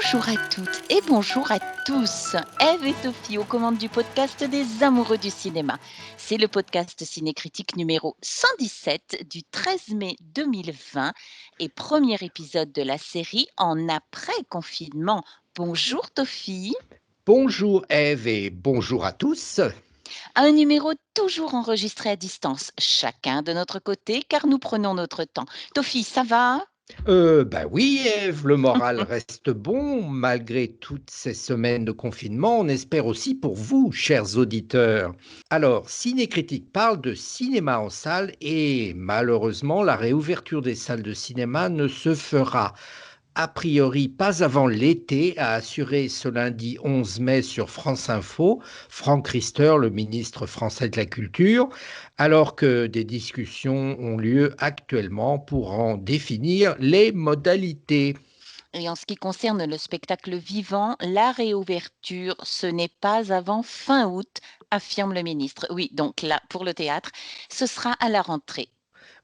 Bonjour à toutes et bonjour à tous. Ève et Tophie aux commandes du podcast des amoureux du cinéma. C'est le podcast cinécritique numéro 117 du 13 mai 2020 et premier épisode de la série en après-confinement. Bonjour Tophie. Bonjour Ève et bonjour à tous. Un numéro toujours enregistré à distance, chacun de notre côté car nous prenons notre temps. Tophie, ça va? Ben oui Ève, le moral reste bon malgré toutes ces semaines de confinement. On espère aussi pour vous, chers auditeurs. Alors, Cinécritique parle de cinéma en salle et malheureusement, la réouverture des salles de cinéma ne se fera a priori pas avant l'été, a assuré ce lundi 11 mai sur France Info Franck Riester, le ministre français de la Culture, alors que des discussions ont lieu actuellement pour en définir les modalités. Et en ce qui concerne le spectacle vivant, la réouverture, ce n'est pas avant fin août, affirme le ministre. Oui, donc là, pour le théâtre, ce sera à la rentrée.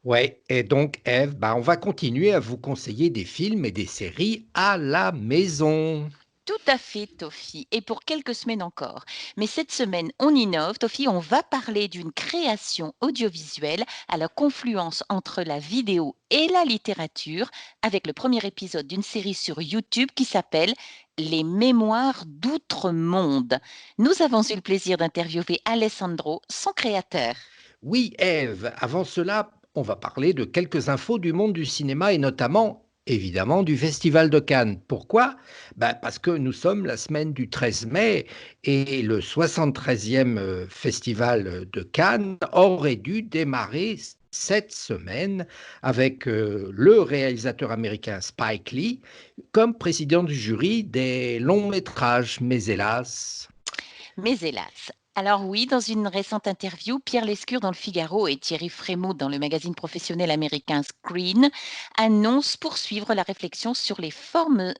Ouais, et donc Eve, on va continuer à vous conseiller des films et des séries à la maison. Tout à fait, Toffy, et pour quelques semaines encore. Mais cette semaine, on innove. Toffy, on va parler d'une création audiovisuelle à la confluence entre la vidéo et la littérature, avec le premier épisode d'une série sur YouTube qui s'appelle Les Mémoires d'Outre-Monde. Nous avons eu le plaisir d'interviewer Alessandro, son créateur. Oui, Eve, avant cela, on va parler de quelques infos du monde du cinéma et notamment, évidemment, du Festival de Cannes. Pourquoi? Parce que nous sommes la semaine du 13 mai et le 73e Festival de Cannes aurait dû démarrer cette semaine avec le réalisateur américain Spike Lee comme président du jury des longs métrages. Mais hélas, Mais hélas. Alors oui, dans une récente interview, Pierre Lescure dans Le Figaro et Thierry Frémaux dans le magazine professionnel américain Screen annoncent poursuivre la réflexion sur les formes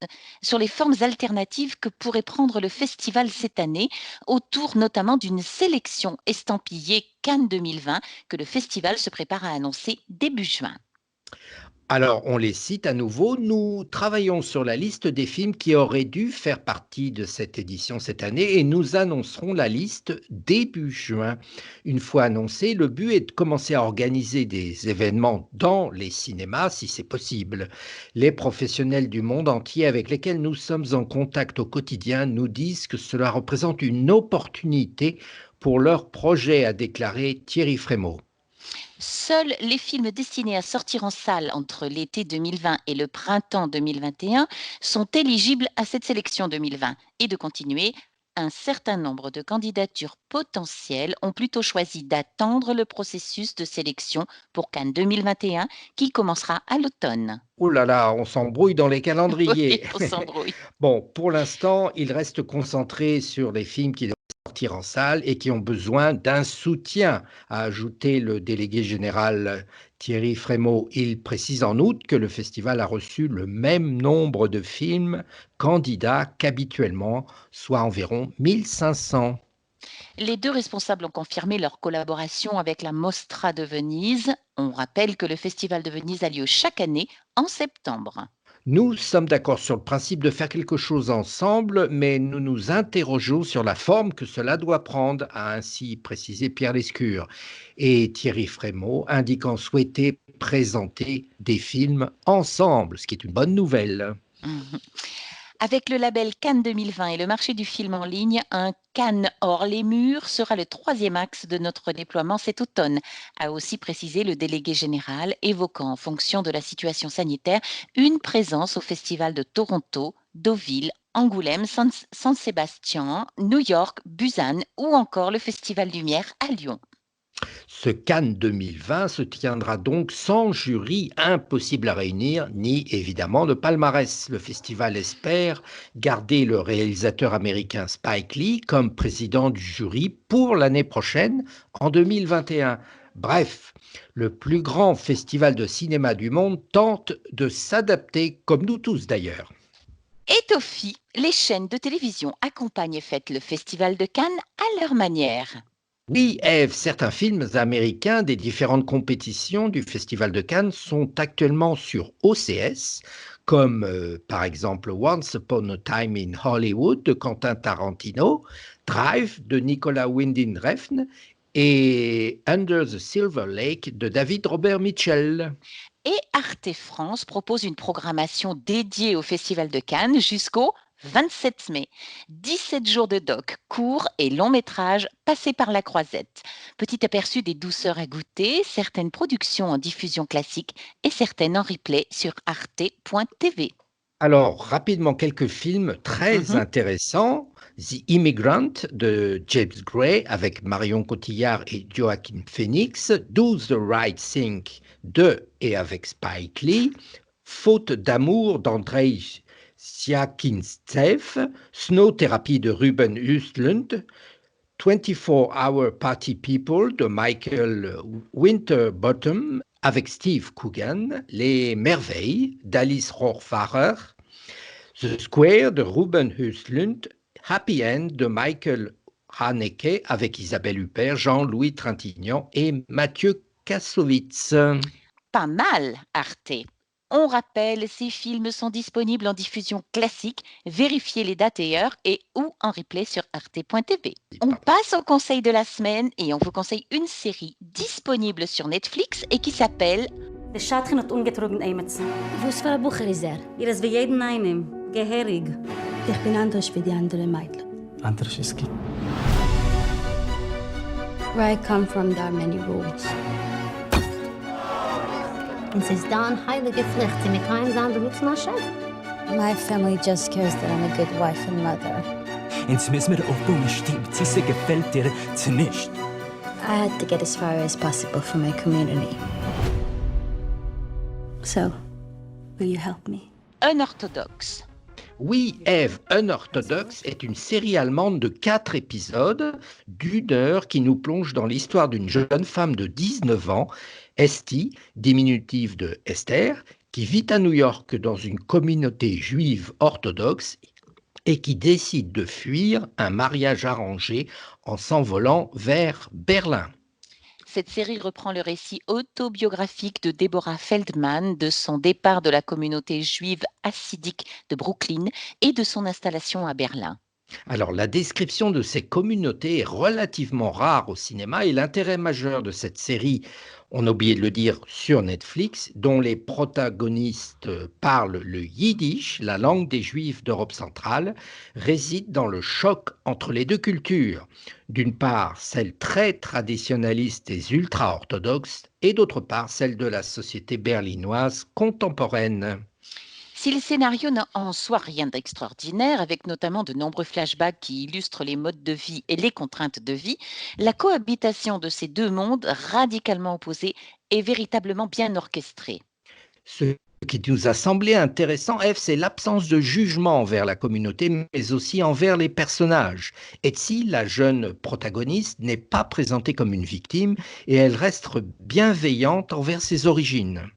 alternatives que pourrait prendre le festival cette année, autour notamment d'une sélection estampillée Cannes 2020 que le festival se prépare à annoncer début juin. alors, on les cite à nouveau. Nous travaillons sur la liste des films qui auraient dû faire partie de cette édition cette année et nous annoncerons la liste début juin. Une fois annoncé, le but est de commencer à organiser des événements dans les cinémas si c'est possible. Les professionnels du monde entier avec lesquels nous sommes en contact au quotidien nous disent que cela représente une opportunité pour leur projet, a déclaré Thierry Frémaux. Seuls les films destinés à sortir en salle entre l'été 2020 et le printemps 2021 sont éligibles à cette sélection 2020. Et de continuer, un certain nombre de candidatures potentielles ont plutôt choisi d'attendre le processus de sélection pour Cannes 2021 qui commencera à l'automne. Oh là là, on s'embrouille dans les Oui, calendriers. on s'embrouille. Bon, pour l'instant, il reste concentré sur les films qui doivent sortir en salle et qui ont besoin d'un soutien, a ajouté le délégué général Thierry Frémaux. Il précise en outre que le festival a reçu le même nombre de films candidats qu'habituellement, soit environ 1500. Les deux responsables ont confirmé leur collaboration avec la Mostra de Venise. On rappelle que le Festival de Venise a lieu chaque année en septembre. Nous sommes d'accord sur le principe de faire quelque chose ensemble, mais nous nous interrogeons sur la forme que cela doit prendre, a ainsi précisé Pierre Lescure. Et Thierry Frémaux indiquant souhaiter présenter des films ensemble, ce qui est une bonne nouvelle. Mhm. Avec le label Cannes 2020 et le marché du film en ligne, un Cannes hors les murs sera le troisième axe de notre déploiement cet automne, a aussi précisé le délégué général, évoquant en fonction de la situation sanitaire une présence au Festival de Toronto, Deauville, Angoulême, San Sébastien, New York, Busan ou encore le Festival Lumière à Lyon. Ce Cannes 2020 se tiendra donc sans jury impossible à réunir, ni évidemment de palmarès. Le festival espère garder le réalisateur américain Spike Lee comme président du jury pour l'année prochaine, en 2021. Bref, le plus grand festival de cinéma du monde tente de s'adapter, comme nous tous d'ailleurs. Et Toffy, les chaînes de télévision accompagnent et fêtent le Festival de Cannes à leur manière. Oui, Eve, certains films américains des différentes compétitions du Festival de Cannes sont actuellement sur OCS, comme par exemple Once Upon a Time in Hollywood de Quentin Tarantino, Drive de Nicolas Winding Refn et Under the Silver Lake de David Robert Mitchell. Et Arte France propose une programmation dédiée au Festival de Cannes jusqu'au 27 mai. 17 jours de doc, courts et longs métrages passés par la croisette. Petit aperçu des douceurs à goûter, certaines productions en diffusion classique et certaines en replay sur arte.tv. Alors, rapidement, quelques films très intéressants. The Immigrant de James Gray avec Marion Cotillard et Joaquin Phoenix. Do the Right Thing de et avec Spike Lee. Faute d'amour d'Andrei Siakinstev. Snow Therapy de Ruben Östlund. 24-Hour Party People de Michael Winterbottom avec Steve Coogan, Les Merveilles d'Alice Rohrwacher, The Square de Ruben Östlund, Happy End de Michael Haneke avec Isabelle Huppert, Jean-Louis Trintignant et Mathieu Kassovitz. Pas mal, Arte. On rappelle, ces films sont disponibles en diffusion classique. Vérifiez les dates et heures et ou en replay sur arte.tv. On passe au conseil de la semaine et on vous conseille une série disponible sur Netflix et qui s'appelle الشات خنط ungetrogen eimetsen. Wo's für ein Bucher ist er? Ihr es wie jeden einem, geherig. Ich bin anders wie die anderen Mädchen. Anders ist es. Where I come from, there are many rules. Und sie ist da ein heilige Pflicht, sie mit keinem sein Berufsmasche. My family just cares that I'm a good wife and mother. Ins müssen wir aufbauen, stimmt. Sie gefällt dir nicht. I had to get as far as possible for my community. So, will you help me? Unorthodoxe. Oui, Ève, Unorthodoxe est une série allemande de 4 épisodes d'1 heure qui nous plonge dans l'histoire d'une jeune femme de 19 ans, Esti, diminutif de Esther, qui vit à New York dans une communauté juive orthodoxe et qui décide de fuir un mariage arrangé en s'envolant vers Berlin. Cette série reprend le récit autobiographique de Deborah Feldman de son départ de la communauté juive hassidique de Brooklyn et de son installation à Berlin. Alors, la description de ces communautés est relativement rare au cinéma et l'intérêt majeur de cette série, on a oublié de le dire, sur Netflix, dont les protagonistes parlent le yiddish, la langue des Juifs d'Europe centrale, réside dans le choc entre les deux cultures. D'une part, celle très traditionnaliste et ultra-orthodoxe, et d'autre part, celle de la société berlinoise contemporaine. Si le scénario n'a en soi rien d'extraordinaire, avec notamment de nombreux flashbacks qui illustrent les modes de vie et les contraintes de vie, la cohabitation de ces deux mondes radicalement opposés est véritablement bien orchestrée. Ce qui nous a semblé intéressant, Ève, c'est l'absence de jugement envers la communauté, mais aussi envers les personnages. Etsi, la jeune protagoniste, n'est pas présentée comme une victime et elle reste bienveillante envers ses origines.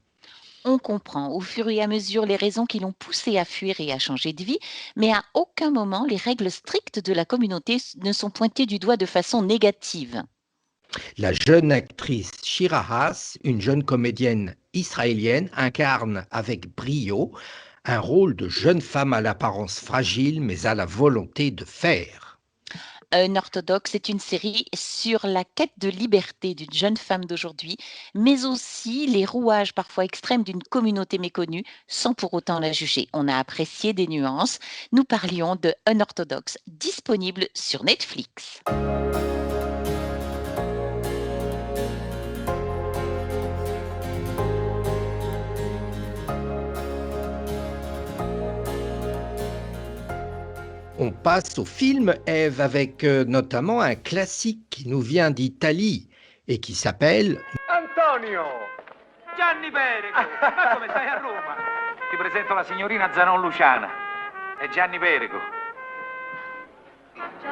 On comprend au fur et à mesure les raisons qui l'ont poussée à fuir et à changer de vie, mais à aucun moment les règles strictes de la communauté ne sont pointées du doigt de façon négative. La jeune actrice Shira Haas, une jeune comédienne israélienne, incarne avec brio un rôle de jeune femme à l'apparence fragile mais à la volonté de faire. Unorthodoxe est une série sur la quête de liberté d'une jeune femme d'aujourd'hui, mais aussi les rouages parfois extrêmes d'une communauté méconnue, sans pour autant la juger. On a apprécié des nuances. Nous parlions de Unorthodoxe, disponible sur Netflix. On passe au film, Ève, avec notamment un classique qui nous vient d'Italie et qui s'appelle Antonio! Gianni Perego! Ma come stai a Roma? Ti presento la signorina Zanon Luciana. È Gianni Perego.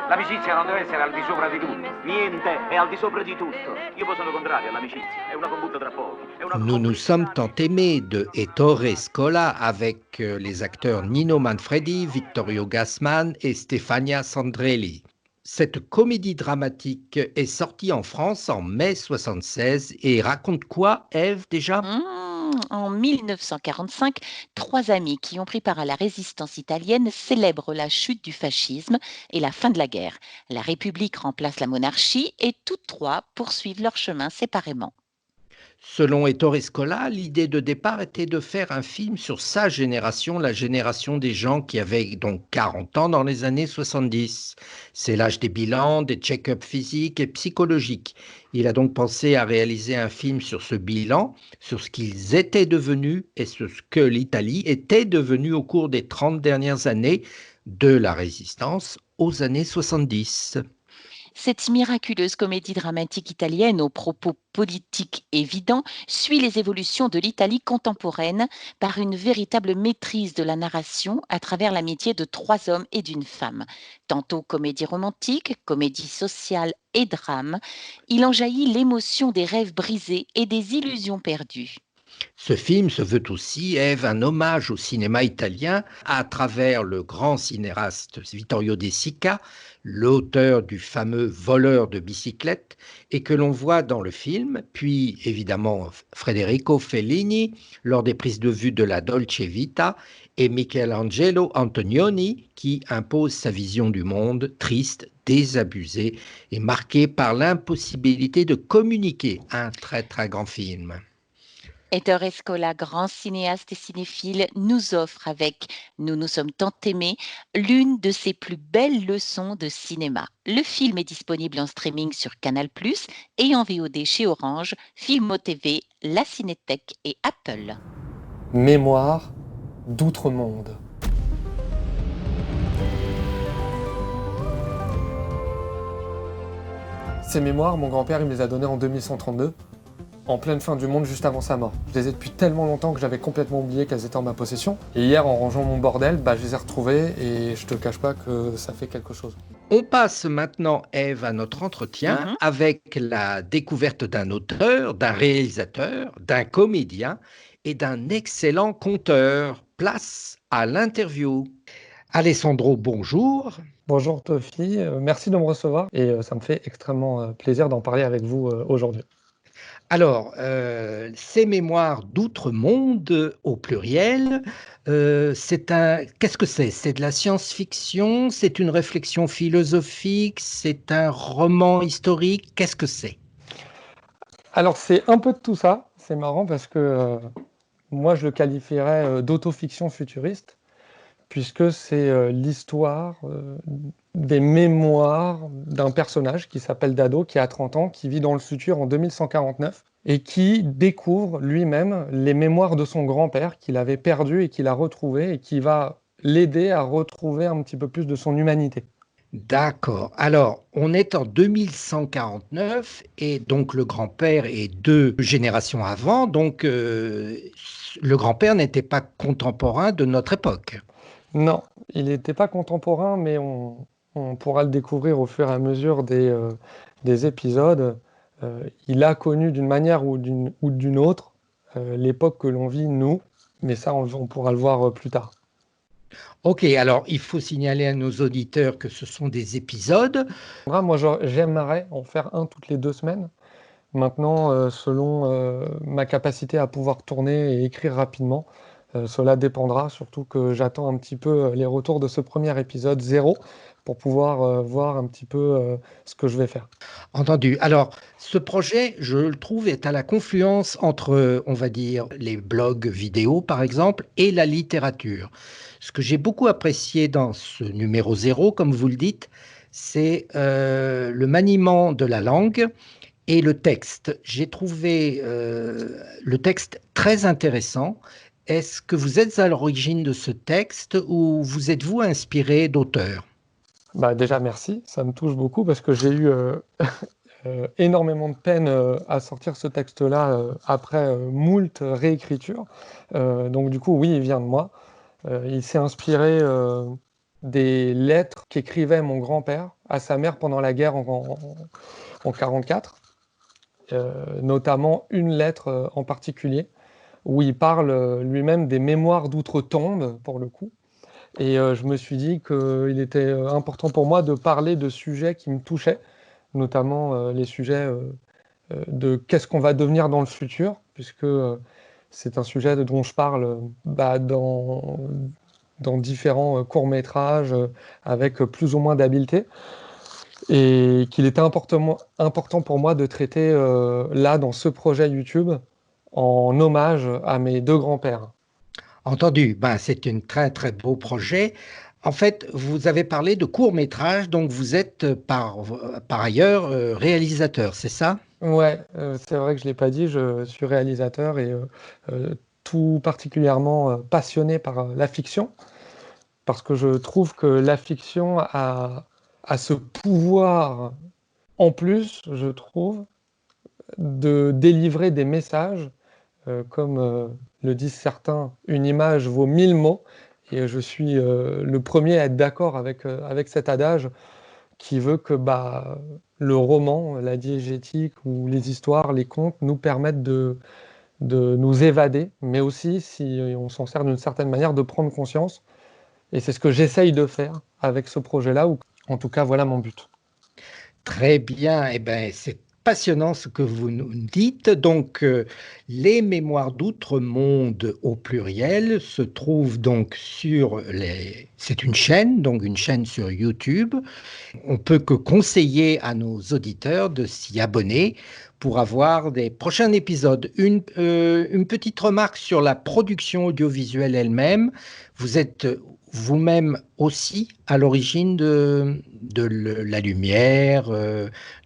L'amicizia non deve essere al di sopra di tutto. Niente è al di sopra di tutto. Io sono contrario all'amicizia. È una combutta tra pochi. Nous nous sommes tant aimés de Ettore Scola avec les acteurs Nino Manfredi, Vittorio Gassman et Stefania Sandrelli. Cette comédie dramatique est sortie en France en mai 1976 et raconte quoi, Ève, déjà ? En 1945, 3 amis qui ont pris part à la résistance italienne célèbrent la chute du fascisme et la fin de la guerre. La République remplace la monarchie et toutes 3 poursuivent leur chemin séparément. Selon Ettore Scola, l'idée de départ était de faire un film sur sa génération, la génération des gens qui avaient donc 40 ans dans les années 70. C'est l'âge des bilans, des check-up physiques et psychologiques. Il a donc pensé à réaliser un film sur ce bilan, sur ce qu'ils étaient devenus et sur ce que l'Italie était devenue au cours des 30 dernières années, de la résistance aux années 70. Cette miraculeuse comédie dramatique italienne aux propos politiques évidents suit les évolutions de l'Italie contemporaine par une véritable maîtrise de la narration à travers l'amitié de 3 hommes et d'une femme. Tantôt comédie romantique, comédie sociale et drame, il en jaillit l'émotion des rêves brisés et des illusions perdues. Ce film se veut aussi, Ève, un hommage au cinéma italien à travers le grand cinéaste Vittorio De Sica, l'auteur du fameux Voleur de bicyclette, et que l'on voit dans le film, puis évidemment Federico Fellini lors des prises de vue de la Dolce Vita, et Michelangelo Antonioni qui impose sa vision du monde triste, désabusé et marqué par l'impossibilité de communiquer. Un très très grand film. Ettore Scola, grand cinéaste et cinéphile, nous offre avec Nous nous sommes tant aimés l'une de ses plus belles leçons de cinéma. Le film est disponible en streaming sur Canal+, et en VOD chez Orange, Filmo TV, la Cinétech et Apple. Mémoire d'outre-monde. Ces mémoires, mon grand-père il me les a données en 2132. En pleine fin du monde, juste avant sa mort. Je les ai depuis tellement longtemps que j'avais complètement oublié qu'elles étaient en ma possession. Et hier, en rangeant mon bordel, je les ai retrouvées et je te cache pas que ça fait quelque chose. On passe maintenant, Ève, à notre entretien avec la découverte d'un auteur, d'un réalisateur, d'un comédien et d'un excellent conteur. Place à l'interview. Alessandro, bonjour. Bonjour Tofi, merci de me recevoir et ça me fait extrêmement plaisir d'en parler avec vous aujourd'hui. Alors, ces mémoires d'outre-monde au pluriel, qu'est-ce que c'est? C'est de la science-fiction? C'est une réflexion philosophique? C'est un roman historique? Qu'est-ce que c'est? Alors, c'est un peu de tout ça. C'est marrant parce que moi, je le qualifierais d'autofiction futuriste, puisque c'est l'histoire des mémoires d'un personnage qui s'appelle Dado, qui a 30 ans, qui vit dans le futur en 2149 et qui découvre lui-même les mémoires de son grand-père qu'il avait perdu et qu'il a retrouvé et qui va l'aider à retrouver un petit peu plus de son humanité. D'accord. Alors, on est en 2149 et donc le grand-père est 2 générations avant, donc le grand-père n'était pas contemporain de notre époque. Non, il n'était pas contemporain, mais on pourra le découvrir au fur et à mesure des épisodes. Il a connu d'une manière ou d'une autre l'époque que l'on vit, nous, mais ça, on pourra le voir plus tard. Ok, alors il faut signaler à nos auditeurs que ce sont des épisodes. Moi, j'aimerais en faire un toutes les 2 semaines. Maintenant, selon ma capacité à pouvoir tourner et écrire rapidement, cela dépendra, surtout que j'attends un petit peu les retours de ce premier épisode 0 pour pouvoir voir un petit peu ce que je vais faire. Entendu. Alors, ce projet, je le trouve, est à la confluence entre, on va dire, les blogs vidéo, par exemple, et la littérature. Ce que j'ai beaucoup apprécié dans ce numéro 0, comme vous le dites, c'est le maniement de la langue et le texte. J'ai trouvé le texte très intéressant. Est-ce que vous êtes à l'origine de ce texte ou vous êtes-vous inspiré d'auteurs? Déjà, merci. Ça me touche beaucoup parce que j'ai eu énormément de peine à sortir ce texte-là après moult réécritures. Donc du coup, oui, il vient de moi. Il s'est inspiré des lettres qu'écrivait mon grand-père à sa mère pendant la guerre en 1944, notamment une lettre en particulier où il parle lui-même des mémoires d'outre-tombe, pour le coup. Et je me suis dit qu'il était important pour moi de parler de sujets qui me touchaient, notamment les sujets de qu'est-ce qu'on va devenir dans le futur, puisque c'est un sujet dont je parle dans différents courts-métrages avec plus ou moins d'habileté et qu'il était important pour moi de traiter là dans ce projet YouTube en hommage à mes deux grands-pères. Entendu, c'est un très très beau projet. En fait, vous avez parlé de court-métrage, donc vous êtes par ailleurs réalisateur, c'est ça? Ouais, c'est vrai que je ne l'ai pas dit, je suis réalisateur et tout particulièrement passionné par la fiction, parce que je trouve que la fiction a ce pouvoir, en plus, je trouve, de délivrer des messages, comme le disent certains, une image vaut 1000 mots, et je suis le premier à être d'accord avec cet adage qui veut que le roman, la diégétique ou les histoires, les contes nous permettent de nous évader, mais aussi, si on s'en sert d'une certaine manière, de prendre conscience. Et c'est ce que j'essaye de faire avec ce projet-là, ou en tout cas, voilà mon but. Très bien, c'est passionnant ce que vous nous dites. Donc, les mémoires d'outre-monde au pluriel se trouvent donc c'est une chaîne, donc une chaîne sur YouTube. On peut que conseiller à nos auditeurs de s'y abonner pour avoir des prochains épisodes. Une petite remarque sur la production audiovisuelle elle-même. Vous êtes vous-même aussi à l'origine de la lumière,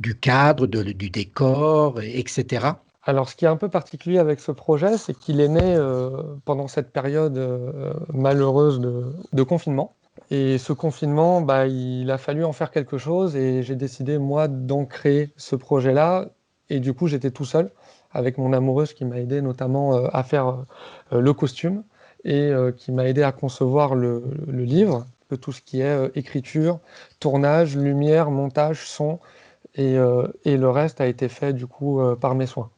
du cadre, du décor, etc. Alors, ce qui est un peu particulier avec ce projet, c'est qu'il est né pendant cette période malheureuse de confinement. Et ce confinement, il a fallu en faire quelque chose et j'ai décidé, moi, d'en créer ce projet-là. Et du coup, j'étais tout seul avec mon amoureuse qui m'a aidé notamment à faire le costume et qui m'a aidé à concevoir le livre, de tout ce qui est écriture, tournage, lumière, montage, son, et le reste a été fait du coup par mes soins.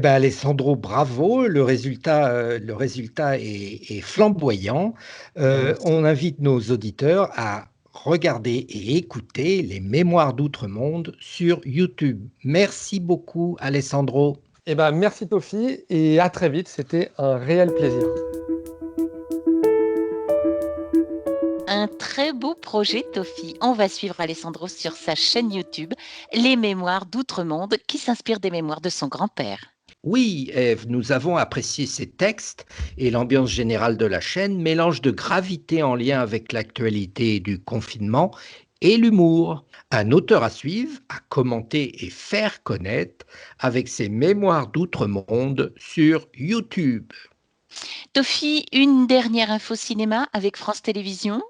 Alessandro, bravo, le résultat est flamboyant. On invite nos auditeurs à regarder et écouter les Mémoires d'Outre-Monde sur YouTube. Merci beaucoup, Alessandro. Merci Tofi et à très vite, c'était un réel plaisir. Un très beau projet, Tofi. On va suivre Alessandro sur sa chaîne YouTube, Les Mémoires d'Outre-Monde, qui s'inspire des mémoires de son grand-père. Oui, Ève, nous avons apprécié ces textes et l'ambiance générale de la chaîne, mélange de gravité en lien avec l'actualité du confinement et l'humour. Un auteur à suivre, à commenter et faire connaître avec ses Mémoires d'Outre-Monde sur YouTube. Tofi, une dernière info cinéma avec France Télévisions.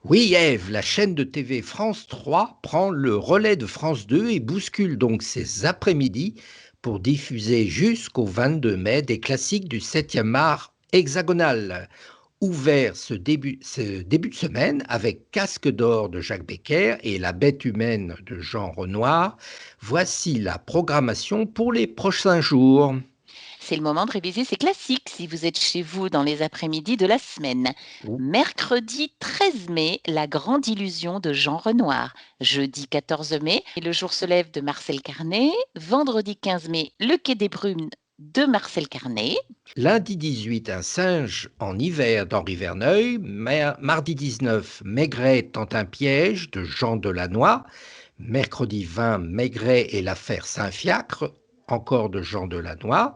Oui, Ève, la chaîne de TV France 3 prend le relais de France 2 et bouscule donc ses après-midi pour diffuser jusqu'au 22 mai des classiques du 7e art hexagonal. Ouvert ce début de semaine avec Casque d'or de Jacques Becker et La Bête humaine de Jean Renoir. Voici la programmation pour les prochains jours. C'est le moment de réviser ces classiques si vous êtes chez vous dans les après-midi de la semaine. Mercredi 13 mai, La Grande Illusion de Jean Renoir. Jeudi 14 mai, Le jour se lève de Marcel Carné. Vendredi 15 mai, Le Quai des Brumes de Marcel Carné. Lundi 18, Un singe en hiver d'Henri Verneuil. Mardi 19, Maigret tente un piège de Jean Delannoy. Mercredi 20, Maigret et l'affaire Saint-Fiacre, encore de Jean Delannoy.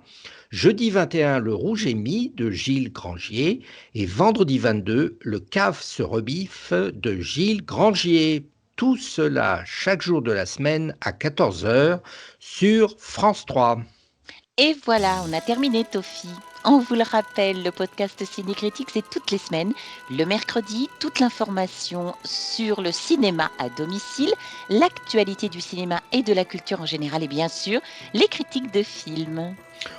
Jeudi 21, Le Rouge et Mis de Gilles Grangier. Et vendredi 22, Le Cave se rebiffe de Gilles Grangier. Tout cela chaque jour de la semaine à 14h sur France 3. Et voilà, on a terminé, Tofi. On vous le rappelle, le podcast Cinécritique, c'est toutes les semaines. Le mercredi, toute l'information sur le cinéma à domicile, l'actualité du cinéma et de la culture en général et bien sûr, les critiques de films.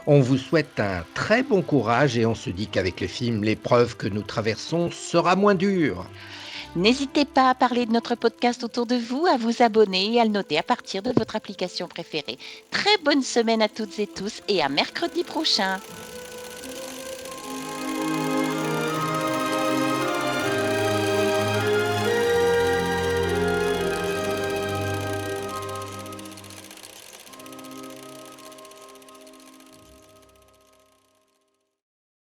On vous souhaite un très bon courage et on se dit qu'avec les films, l'épreuve que nous traversons sera moins dure. N'hésitez pas à parler de notre podcast autour de vous, à vous abonner et à le noter à partir de votre application préférée. Très bonne semaine à toutes et tous et à mercredi prochain.